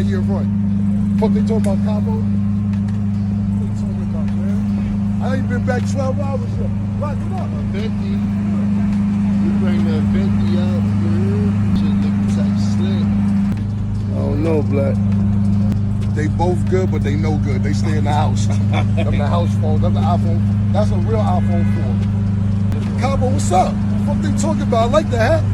5-year run. Fuck they talking about Cabo? What they talking about, man? I ain't been back 12 hours yet. Lock it up. 50. You bring that 50 up, shit looking tight slick. I don't know, Black. They both good, but they no good. They stay in the house. Them the house phone. Them the iPhone. That's a real iPhone 4. Cabo, what's up? What they talking about? I like the hat.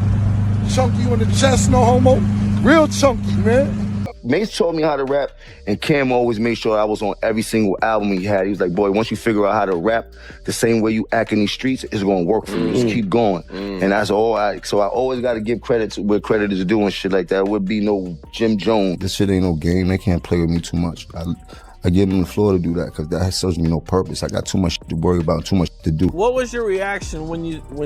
Chunky on the chest, no homo. Real chunky, man. Mase taught me how to rap, and Cam always made sure I was on every single album he had. He was like, boy, once you figure out how to rap the same way you act in these streets, it's gonna work for you. Just keep going. And that's all so I always gotta give credit to where credit is due and shit like that. It would be no Jim Jones. This shit ain't no game. They can't play with me too much. I give them the floor to do that because that serves me no purpose. I got too much to worry about, too much to do. What was your reaction when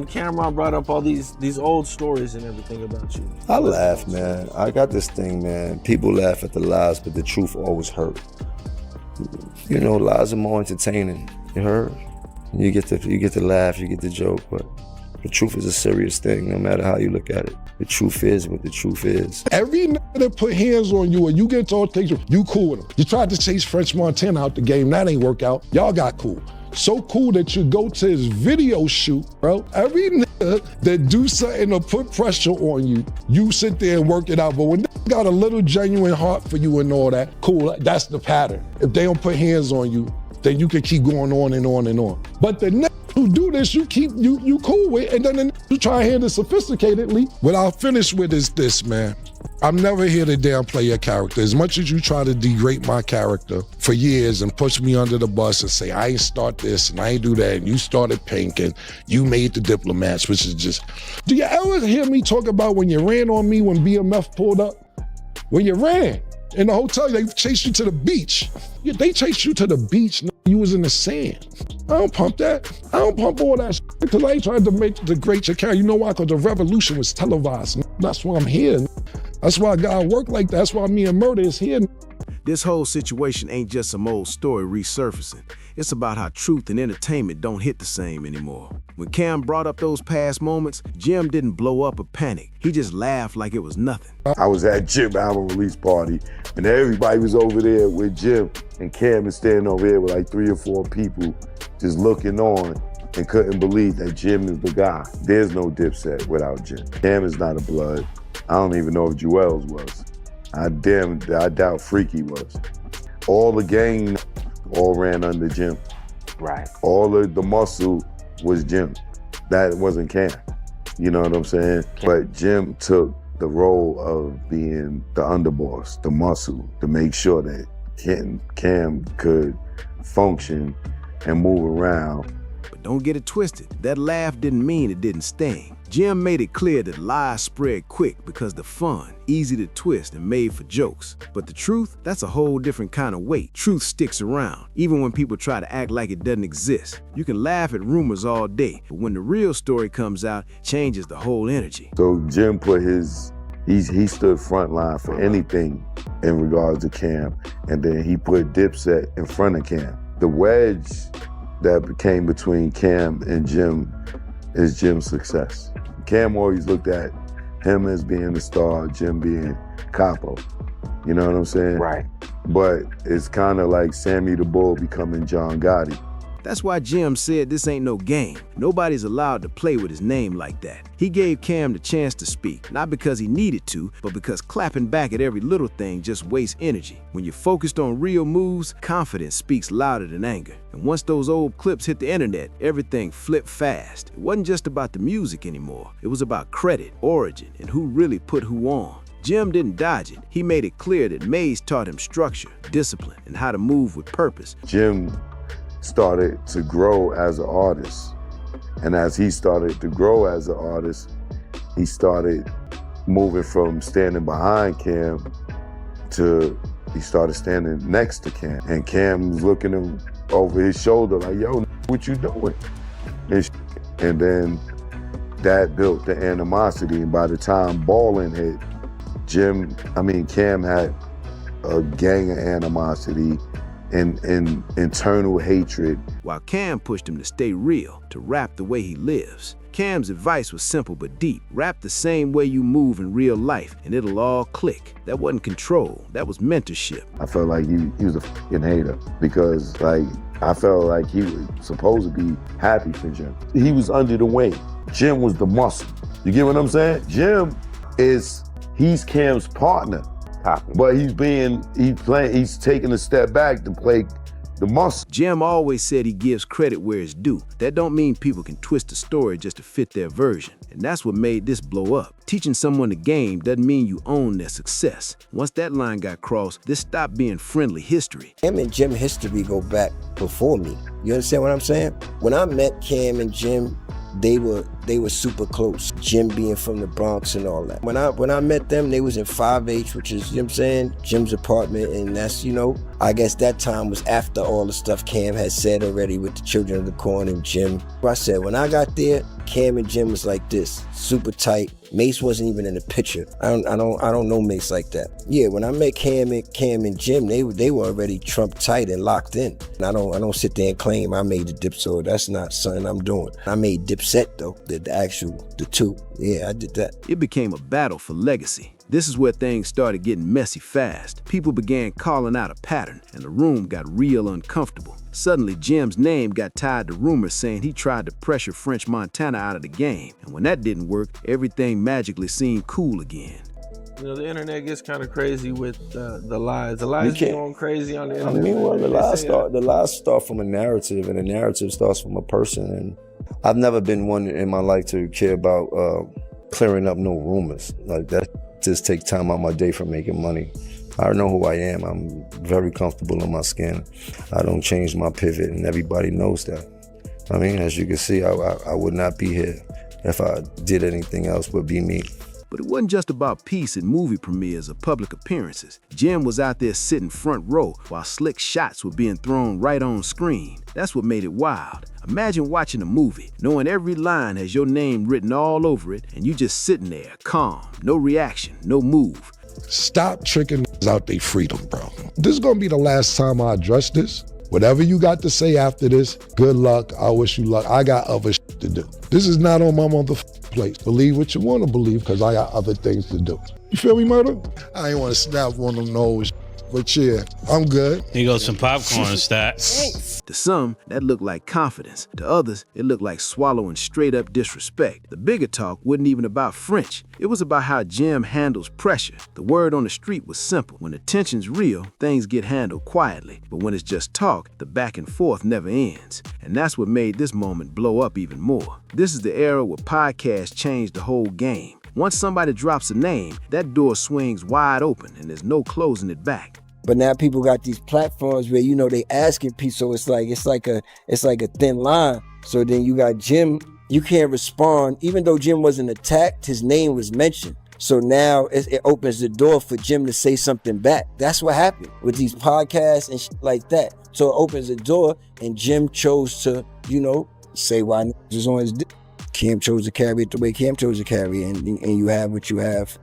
Camron brought up all these old stories and everything about you? I laugh, man. I got this thing, man. People laugh at the lies, but the truth always hurt. You know, lies are more entertaining. You heard? You get to laugh, you get the joke, but the truth is a serious thing, no matter how you look at it. The truth is what the truth is. Every nigga that put hands on you and you get to altercation, you cool with him. You tried to chase French Montana out the game, that ain't work out. Y'all got cool. So cool that you go to his video shoot, bro. Every nigga that do something to put pressure on you, you sit there and work it out. But when they got a little genuine heart for you and all that, cool, that's the pattern. If they don't put hands on you, then you can keep going on and on and on. But the nigga who do this, you cool with, and then the nigga who try to handle it sophisticatedly. What I'll finish with is this, man. I'm never here to downplay your character. As much as you try to degrade my character for years and push me under the bus and say, I ain't start this and I ain't do that, and you started Pink and you made the Diplomats, which is just... Do you ever hear me talk about when you ran on me when BMF pulled up? When you ran in the hotel, they chased you to the beach. They chased you to the beach, you was in the sand. I don't pump that. I don't pump all that shit because I ain't trying to degrade your character. You know why? Because the revolution was televised. That's why I'm here. That's why God work like that. That's why me and Murder is here. This whole situation ain't just some old story resurfacing. It's about how truth and entertainment don't hit the same anymore. When Cam brought up those past moments, Jim didn't blow up or panic. He just laughed like it was nothing. I was at Jim album release party, and everybody was over there with Jim, and Cam is standing over here with like 3 or 4 people just looking on and couldn't believe that Jim is the guy. There's no Dipset without Jim. Cam is not a blood. I don't even know if Jewels was. I doubt Freaky was. All the gang all ran under Jim. Right. All of the muscle was Jim. That wasn't Cam. You know what I'm saying? But Jim took the role of being the underboss, the muscle, to make sure that Cam could function and move around. But don't get it twisted. That laugh didn't mean it didn't sting. Jim made it clear that lies spread quick because the fun, easy to twist and made for jokes. But the truth, that's a whole different kind of weight. Truth sticks around, even when people try to act like it doesn't exist. You can laugh at rumors all day, but when the real story comes out, it changes the whole energy. So Jim put he stood front line for anything in regards to Cam, and then he put Dipset in front of Cam. The wedge that became between Cam and Jim is Jim's success. Cam always looked at him as being the star, Jim being capo. You know what I'm saying? Right. But it's kind of like Sammy the Bull becoming John Gotti. That's why Jim said this ain't no game. Nobody's allowed to play with his name like that. He gave Cam the chance to speak, not because he needed to, but because clapping back at every little thing just wastes energy. When you're focused on real moves, confidence speaks louder than anger. And once those old clips hit the internet, everything flipped fast. It wasn't just about the music anymore. It was about credit, origin, and who really put who on. Jim didn't dodge it. He made it clear that Mase taught him structure, discipline, and how to move with purpose. Jim started to grow as an artist. And as he started to grow as an artist, he started moving from standing behind Cam to he started standing next to Cam. And Cam was looking him over his shoulder like, yo, what you doing? And then that built the animosity. And by the time Ballin' hit, Cam had a gang of animosity and internal hatred. While Cam pushed him to stay real, to rap the way he lives. Cam's advice was simple but deep. Rap the same way you move in real life and it'll all click. That wasn't control, that was mentorship. I felt like he was a fucking hater because like I felt like he was supposed to be happy for Jim. He was under the weight. Jim was the muscle. You get what I'm saying? Jim he's Cam's partner, but he's taking a step back to play the muscle. Jim always said he gives credit where it's due. That don't mean people can twist the story just to fit their version. And that's what made this blow up. Teaching someone the game doesn't mean you own their success. Once that line got crossed, this stopped being friendly history. Cam and Jim history go back before me. You understand what I'm saying? When I met Cam and Jim, they were super close. Jim being from the Bronx and all that. When I met them, they was in 5H, which is, you know what I'm saying, Jim's apartment, and that's, you know, I guess that time was after all the stuff Cam had said already with the Children of the Corn and Jim. I said, when I got there, Cam and Jim was like this, super tight. Mase wasn't even in the picture. I don't know Mase like that. Yeah, when I met Cam and Jim, they were already Trump tight and locked in. And I don't sit there and claim I made the Dipset. That's not something I'm doing. I made Dipset though, the two. Yeah, I did that. It became a battle for legacy. This is where things started getting messy fast. People began calling out a pattern, and the room got real uncomfortable. Suddenly, Jim's name got tied to rumors saying he tried to pressure French Montana out of the game. And when that didn't work, everything magically seemed cool again. You know, the internet gets kind of crazy with the lies. The lies be going crazy on the internet. I mean, well, the lies start from a narrative, and the narrative starts from a person. And I've never been one in my life to care about clearing up no rumors. Like that just takes time out of my day from making money. I know who I am. I'm very comfortable in my skin. I don't change my pivot, and everybody knows that. I mean, as you can see, I would not be here if I did anything else but be me. But it wasn't just about peace at movie premieres or public appearances. Jim was out there sitting front row while slick shots were being thrown right on screen. That's what made it wild. Imagine watching a movie, knowing every line has your name written all over it, and you just sitting there, calm, no reaction, no move. Stop tricking out their freedom, bro. This is gonna be the last time I address this. Whatever you got to say after this, good luck, I wish you luck. I got other shit to do. This is not on my place. Believe what you want to believe, because I got other things to do. You feel me, Murder? I ain't want to snap one of them nose, but yeah, I'm good. Here goes some popcorn, Stat. To some, that looked like confidence. To others, it looked like swallowing straight up disrespect. The bigger talk wasn't even about French. It was about how Jim handles pressure. The word on the street was simple. When the tension's real, things get handled quietly. But when it's just talk, the back and forth never ends. And that's what made this moment blow up even more. This is the era where podcasts changed the whole game. Once somebody drops a name, that door swings wide open and there's no closing it back. But now people got these platforms where, you know, they asking people, so it's like a thin line. So then you got Jim, you can't respond. Even though Jim wasn't attacked, his name was mentioned. So now it opens the door for Jim to say something back. That's what happened with these podcasts and shit like that. So it opens the door, and Jim chose to, you know, say why niggas on his dick. Cam chose to carry it the way Cam chose to carry it, and you have what you have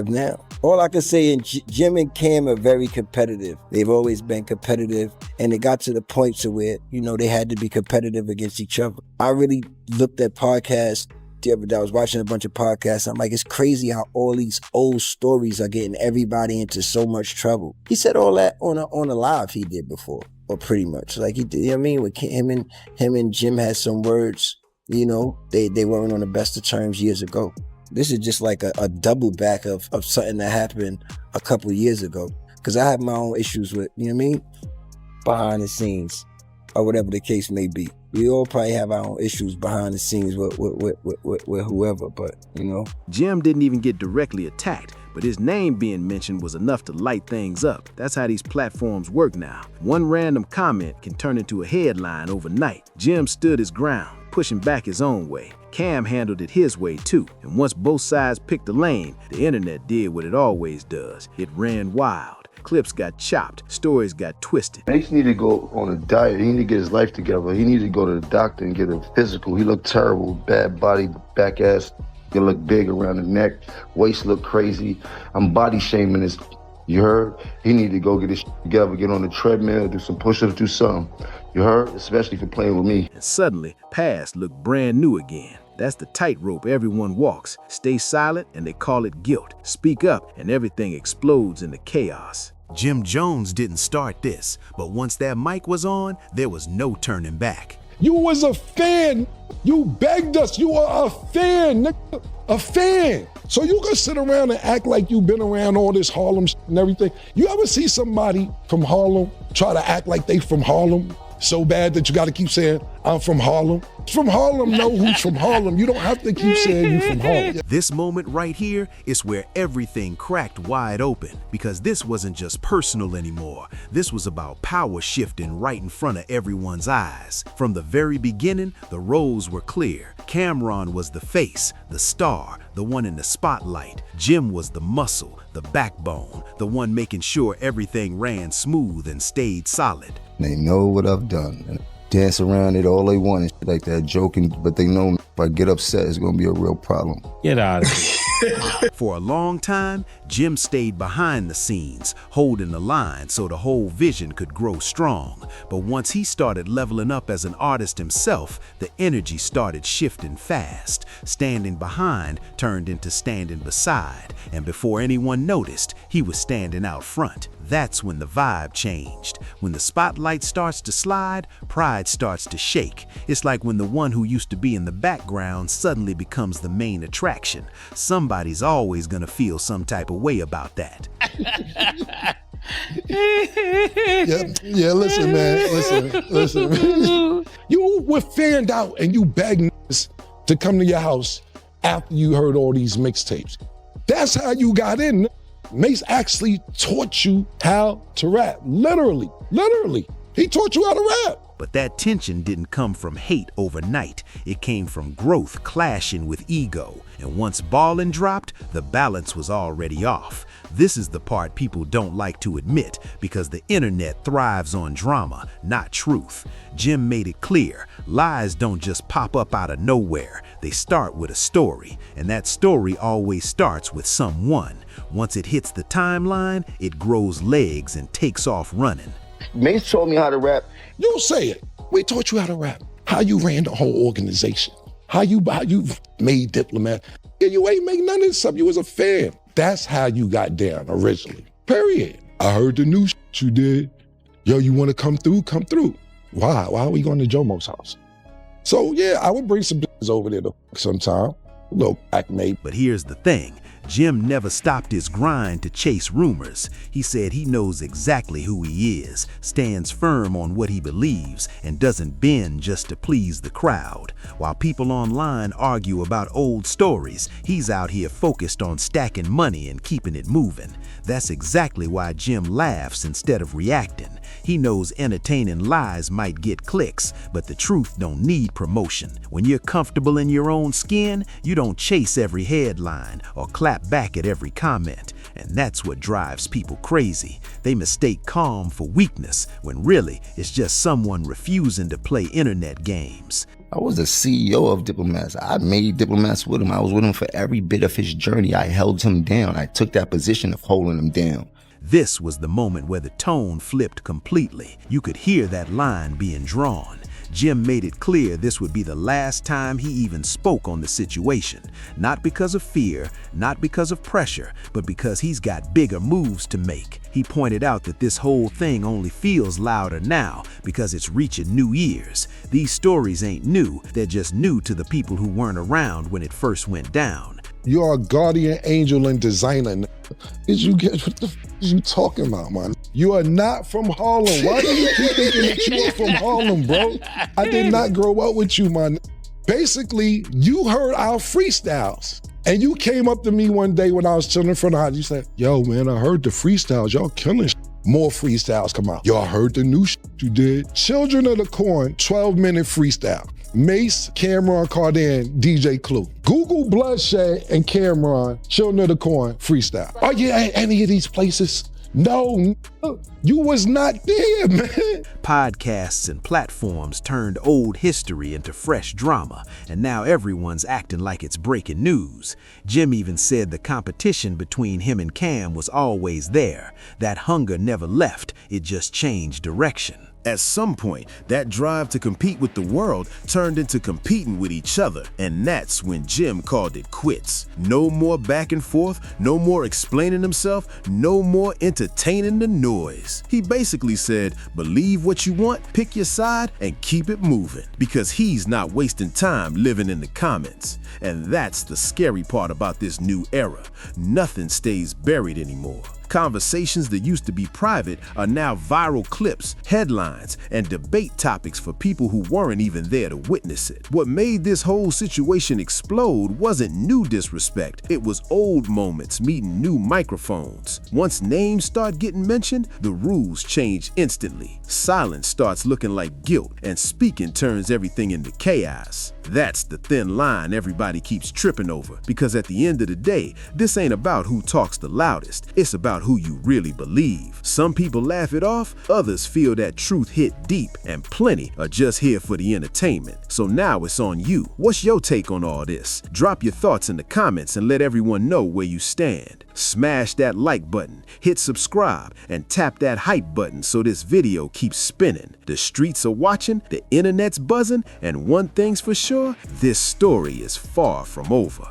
now. All I can say is Jim and Cam are very competitive. They've always been competitive, and it got to the point to where, you know, they had to be competitive against each other. I really looked at podcasts the other day. I was watching a bunch of podcasts. I'm like, it's crazy how all these old stories are getting everybody into so much trouble. He said all that on a live he did before, or pretty much. Like he did, you know what I mean? With him and Jim had some words. You know, they weren't on the best of terms years ago. This is just like a double back of something that happened a couple of years ago. Because I have my own issues with, you know what I mean? Behind the scenes, or whatever the case may be. We all probably have our own issues behind the scenes with whoever, but, you know. Jim didn't even get directly attacked, but his name being mentioned was enough to light things up. That's how these platforms work now. One random comment can turn into a headline overnight. Jim stood his ground, pushing back his own way. Cam handled it his way too. And once both sides picked a lane, the internet did what it always does. It ran wild. Clips got chopped, stories got twisted. Mase needed to go on a diet. He needed to get his life together. He needed to go to the doctor and get a physical. He looked terrible, bad body, back ass. He looked big around the neck, waist looked crazy. I'm body shaming this You heard? He need to go get his shit together, get on the treadmill, do some push-ups, do something. You heard? Especially for playing with me. And suddenly, past looked brand new again. That's the tightrope everyone walks. Stay silent and they call it guilt. Speak up and everything explodes into chaos. Jim Jones didn't start this, but once that mic was on, there was no turning back. You was a fan. You begged us. You are a fan, nigga. A fan. So you can sit around and act like you've been around all this Harlem and everything. You ever see somebody from Harlem try to act like they from Harlem so bad that you got to keep saying, I'm from Harlem? From Harlem, know who's from Harlem. You don't have to keep saying you from Harlem. This moment right here is where everything cracked wide open, because this wasn't just personal anymore. This was about power shifting right in front of everyone's eyes. From the very beginning, the roles were clear. Camron was the face, the star, the one in the spotlight. Jim was the muscle, the backbone, the one making sure everything ran smooth and stayed solid. They know what I've done. And dance around it all they want and shit like that, joking, but they know if I get upset, it's gonna be a real problem. Get out of here. For a long time, Jim stayed behind the scenes, holding the line so the whole vision could grow strong. But once he started leveling up as an artist himself, the energy started shifting fast. Standing behind turned into standing beside, and before anyone noticed, he was standing out front. That's when the vibe changed. When the spotlight starts to slide, pride starts to shake. It's like when the one who used to be in the background suddenly becomes the main attraction. Somebody's always gonna feel some type of way about that. Yeah, listen, man, listen. You were fanned out and you begged niggas to come to your house after you heard all these mixtapes. That's how you got in. Mase actually taught you how to rap. Literally. He taught you how to rap. But that tension didn't come from hate overnight. It came from growth clashing with ego. And once ballin' dropped, the balance was already off. This is the part people don't like to admit, because the internet thrives on drama, not truth. Jim made it clear, lies don't just pop up out of nowhere. They start with a story, and that story always starts with someone. Once it hits the timeline, it grows legs and takes off running. Mase taught me how to rap. You say it. We taught you how to rap. How you ran the whole organization. How you made Diplomat. Yeah, you ain't make none of this stuff. You was a fan. That's how you got down originally. Period. I heard the new you did. Yo, you want to come through? Come through. Why? Why are we going to Jomo's house? So yeah, I would bring some business over there sometime. A little back maybe. But here's the thing. Jim never stopped his grind to chase rumors. He said he knows exactly who he is, stands firm on what he believes, and doesn't bend just to please the crowd. While people online argue about old stories, he's out here focused on stacking money and keeping it moving. That's exactly why Jim laughs instead of reacting. He knows entertaining lies might get clicks, but the truth don't need promotion. When you're comfortable in your own skin, you don't chase every headline or clap back at every comment. And that's what drives people crazy. They mistake calm for weakness, when really it's just someone refusing to play internet games. I was the CEO of Diplomats. I made Diplomats with him. I was with him for every bit of his journey. I held him down. I took that position of holding him down. This was the moment where the tone flipped completely. You could hear that line being drawn. Jim made it clear this would be the last time he even spoke on the situation. Not because of fear, not because of pressure, but because he's got bigger moves to make. He pointed out that this whole thing only feels louder now because it's reaching new ears. These stories ain't new, they're just new to the people who weren't around when it first went down. You are a guardian angel and designer. Did you get what the f is you talking about, man? You are not from Harlem. Why do you keep thinking that you are from Harlem, bro? I did not grow up with you, man. Basically, you heard our freestyles. And you came up to me one day when I was chilling in front of the house. You said, yo, man, I heard the freestyles. Y'all killing shit. More freestyles come out. Y'all heard the new shit you did. Children of the Corn, 12-minute freestyle. Mase, Camron, Cardan, DJ Clue. Google Bloodshed and Camron, Children of the Corn freestyle. Are you at any of these places? No, you was not there, man. Podcasts and platforms turned old history into fresh drama, and now everyone's acting like it's breaking news. Jim even said the competition between him and Cam was always there. That hunger never left, it just changed direction. At some point, that drive to compete with the world turned into competing with each other, and that's when Jim called it quits. No more back and forth, no more explaining himself, no more entertaining the noise. He basically said, believe what you want, pick your side, and keep it moving, because he's not wasting time living in the comments. And that's the scary part about this new era. Nothing stays buried anymore. Conversations that used to be private are now viral clips, headlines, and debate topics for people who weren't even there to witness it. What made this whole situation explode wasn't new disrespect, it was old moments meeting new microphones. Once names start getting mentioned, the rules change instantly. Silence starts looking like guilt, and speaking turns everything into chaos. That's the thin line everybody keeps tripping over, because at the end of the day, this ain't about who talks the loudest, it's about who you really believe. Some people laugh it off, others feel that truth hit deep, and plenty are just here for the entertainment. So now it's on you. What's your take on all this? Drop your thoughts in the comments and let everyone know where you stand. Smash that like button, hit subscribe, and tap that hype button so this video keeps spinning. The streets are watching, the internet's buzzing, and one thing's for sure, this story is far from over.